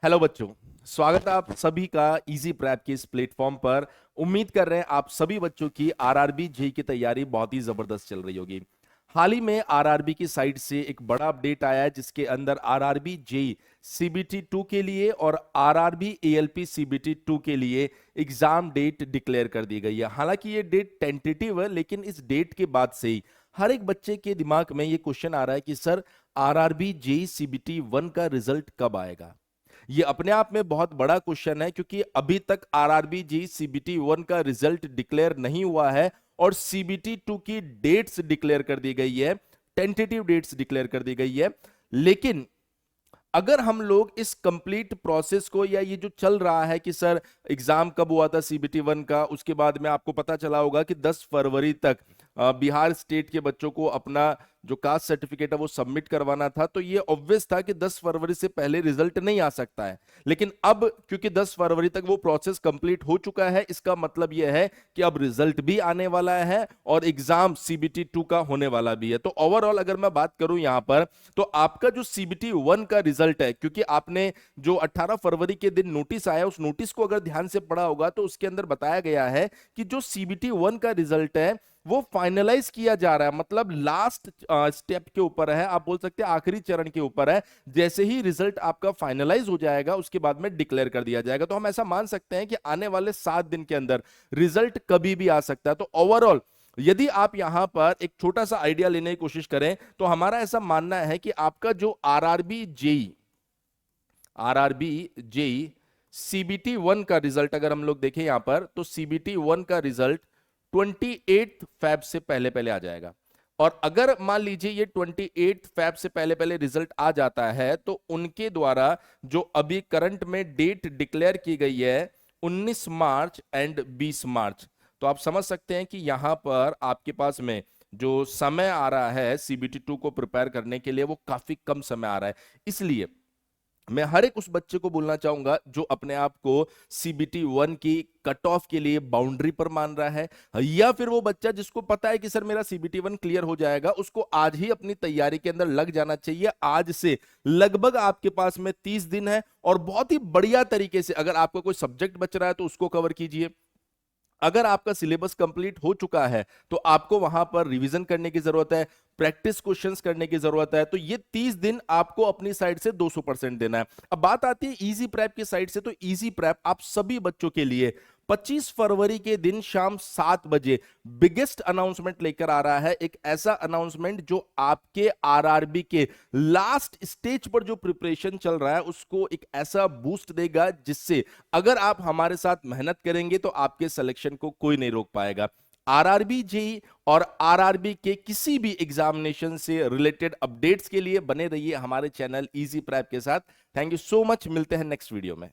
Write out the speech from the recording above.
Hello बच्चों। स्वागत है आप सभी का इजी प्रैप के इस प्लेटफॉर्म पर। उम्मीद कर रहे हैं आप सभी बच्चों की आरआरबी जेई की तैयारी बहुत ही जबरदस्त चल रही होगी। हाल ही में आरआरबी की साइड से एक बड़ा अपडेट आया है जिसके अंदर आरआरबी जेई सीबीटी 2 के लिए और आरआरबी एएलपी सीबीटी 2 के लिए एग्जाम डेट डिक्लेयर कर दी गई है। हालांकि ये डेट टेंटेटिव है, लेकिन इस डेट के बाद से ही हर एक बच्चे के दिमाग में ये क्वेश्चन आ रहा है कि सर आरआरबी जेई सीबीटी 1 का रिजल्ट कब आएगा। ये अपने आप में बहुत बड़ा क्वेश्चन है क्योंकि अभी तक आरआरबी जी सीबीटी 1 का रिजल्ट डिक्लेयर नहीं हुआ है और सीबीटी 2 की डेट्स डिक्लेयर कर दी गई है, टेंटेटिव डेट्स डिक्लेयर कर दी गई है। लेकिन अगर हम लोग इस कंप्लीट प्रोसेस को या ये जो चल रहा है कि सर एग्जाम कब हुआ था सीबीटी 1 का, उसके बाद में आपको पता चला होगा कि 10 फरवरी तक बिहार स्टेट के बच्चों को अपना जो कास्ट सर्टिफिकेट है वो सबमिट करवाना था। तो ये ऑब्वियस था कि 10 फरवरी से पहले रिजल्ट नहीं आ सकता है। लेकिन अब क्योंकि 10 फरवरी तक वो प्रोसेस कंप्लीट हो चुका है, इसका मतलब यह है कि अब रिजल्ट भी आने वाला है और एग्जाम सीबीटी 2 का होने वाला भी है। तो ओवरऑल अगर मैं बात करूं यहां पर, तो आपका जो सीबीटी 1 का रिजल्ट है, क्योंकि आपने जो 18 फरवरी के दिन नोटिस आया उस नोटिस को अगर ध्यान से पढ़ा होगा तो उसके अंदर बताया गया है कि जो सीबीटी 1 का रिजल्ट है वो फाइनलाइज किया जा रहा है, मतलब लास्ट स्टेप के ऊपर है, आप बोल सकते हैं आखिरी चरण के ऊपर है। जैसे ही रिजल्ट आपका फाइनलाइज हो जाएगा उसके बाद में डिक्लेयर कर दिया जाएगा। तो हम ऐसा मान सकते हैं कि आने वाले 7 दिन के अंदर रिजल्ट कभी भी आ सकता है। तो ओवरऑल यदि आप यहां पर एक छोटा सा आइडिया लेने की कोशिश करें तो हमारा ऐसा मानना है कि आपका जो आरआरबी जेई सीबीटी 1 का रिजल्ट अगर हम लोग देखें यहां पर, तो सीबीटी 1 का रिजल्ट 28 फैब से पहले पहले आ जाएगा। और अगर मान लीजिए ये 28 फैब से पहले पहले रिजल्ट आ जाता है तो उनके द्वारा जो अभी करंट में डेट डिक्लेयर की गई है 19 मार्च एंड 20 मार्च, तो आप समझ सकते हैं कि यहां पर आपके पास में जो समय आ रहा है सीबीटी 2 को प्रिपेयर करने के लिए वो काफी कम समय आ रहा है। इसलिए मैं हर एक उस बच्चे को बोलना चाहूंगा जो अपने आप को सीबीटी 1 की कट ऑफ के लिए बाउंड्री पर मान रहा है, या फिर वो बच्चा जिसको पता है कि सर मेरा सीबीटी 1 क्लियर हो जाएगा, उसको आज ही अपनी तैयारी के अंदर लग जाना चाहिए। आज से लगभग आपके पास में 30 दिन है और बहुत ही बढ़िया तरीके से अगर आपका कोई सब्जेक्ट बच रहा है तो उसको कवर कीजिए। अगर आपका सिलेबस कंप्लीट हो चुका है तो आपको वहां पर रिवीजन करने की जरूरत है, प्रैक्टिस क्वेश्चंस करने की जरूरत है। तो ये 30 दिन आपको अपनी साइड से 200% देना है। अब बात आती है इजी प्रैप की साइड से, तो इजी प्रैप आप सभी बच्चों के लिए 25 फरवरी के दिन शाम 7 बजे बिगेस्ट अनाउंसमेंट लेकर आ रहा है। एक ऐसा अनाउंसमेंट जो आपके आरआरबी के लास्ट स्टेज पर जो प्रिपरेशन चल रहा है उसको एक ऐसा बूस्ट देगा जिससे अगर आप हमारे साथ मेहनत करेंगे तो आपके सिलेक्शन को कोई नहीं रोक पाएगा। आरआरबी जेई और आरआरबी के किसी भी एग्जामिनेशन से रिलेटेड अपडेट्स के लिए बने रहिए हमारे चैनल इजी प्रैप के साथ। थैंक यू सो मच, मिलते हैं नेक्स्ट वीडियो में।